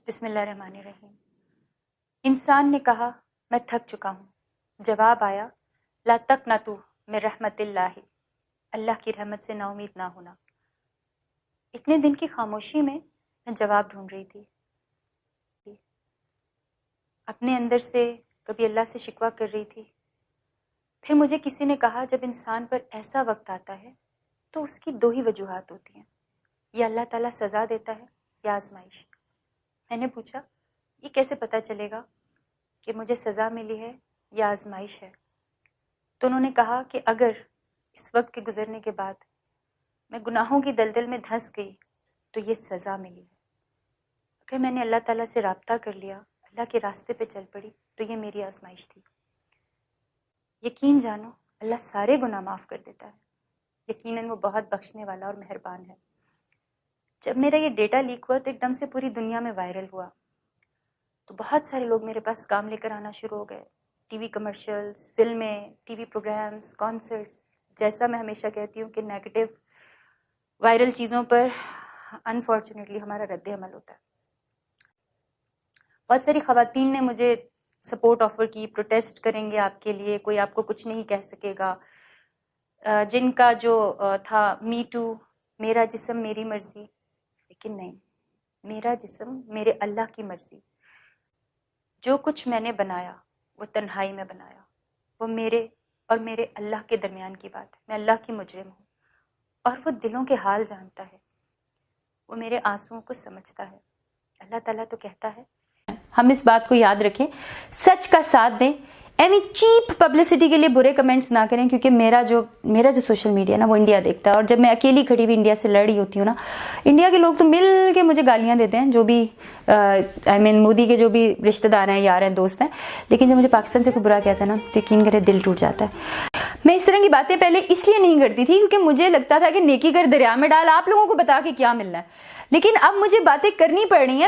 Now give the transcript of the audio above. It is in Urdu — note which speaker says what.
Speaker 1: بسم اللہ الرحمن الرحیم۔ انسان نے کہا میں تھک چکا ہوں، جواب آیا لا تقنطوا من رحمت اللہ، اللہ کی رحمت سے نا امید نہ ہونا۔ اتنے دن کی خاموشی میں جواب ڈھونڈ رہی تھی، اپنے اندر سے کبھی اللہ سے شکوہ کر رہی تھی۔ پھر مجھے کسی نے کہا جب انسان پر ایسا وقت آتا ہے تو اس کی دو ہی وجوہات ہوتی ہیں، یا اللہ تعالیٰ سزا دیتا ہے یا آزمائش۔ میں نے پوچھا یہ کیسے پتہ چلے گا کہ مجھے سزا ملی ہے یا آزمائش ہے؟ تو انہوں نے کہا کہ اگر اس وقت کے گزرنے کے بعد میں گناہوں کی دلدل میں دھنس گئی تو یہ سزا ملی ہے، اگر میں نے اللہ تعالیٰ سے رابطہ کر لیا، اللہ کے راستے پہ چل پڑی تو یہ میری آزمائش تھی۔ یقین جانو اللہ سارے گناہ معاف کر دیتا ہے، یقیناً وہ بہت بخشنے والا اور مہربان ہے۔ جب میرا یہ ڈیٹا لیک ہوا تو ایک دم سے پوری دنیا میں وائرل ہوا، تو بہت سارے لوگ میرے پاس کام لے کر آنا شروع ہو گئے، ٹی وی کمرشلز، فلمیں، ٹی وی پروگرامز، کانسرٹس۔ جیسا میں ہمیشہ کہتی ہوں کہ نیگیٹو وائرل چیزوں پر انفارچونیٹلی ہمارا رد عمل ہوتا ہے۔ بہت ساری خواتین نے مجھے سپورٹ آفر کی، پروٹیسٹ کریں گے آپ کے لیے، کوئی آپ کو کچھ نہیں کہہ سکے گا۔ جن کا جو تھا می ٹو، میرا جسم میری مرضی، لیکن نہیں، میرا جسم میرے اللہ کی مرضی۔ جو کچھ میں نے بنایا وہ تنہائی میں بنایا، وہ میرے اور میرے اللہ کے درمیان کی بات ہے۔ میں اللہ کی مجرم ہوں اور وہ دلوں کے حال جانتا ہے، وہ میرے آنسوؤں کو سمجھتا ہے۔ اللہ تعالیٰ تو کہتا ہے ہم اس بات کو یاد رکھیں، سچ کا ساتھ دیں، ایویں چیپ پبلسٹی کے لیے برے کمنٹس نہ کریں، کیونکہ میرا جو سوشل میڈیا نا وہ انڈیا دیکھتا ہے، اور جب میں اکیلی کھڑی ہوئی انڈیا سے لڑ رہی ہوتی ہوں نا، انڈیا کے لوگ تو مل کے مجھے گالیاں دیتے ہیں، جو بھی مودی کے جو بھی رشتہ دار ہیں، یار ہیں، دوست ہیں، لیکن جب مجھے پاکستان سے کوئی برا کہتا ہے نا تو یقین کرے دل ٹوٹ جاتا ہے۔ میں اس طرح کی باتیں پہلے اس لیے نہیں کرتی تھی کیونکہ مجھے لگتا تھا کہ نیکی کر دریا میں ڈال، آپ لوگوں کو بتا کے کیا ملنا ہے، لیکن اب مجھے باتیں کرنی پڑ رہی ہیں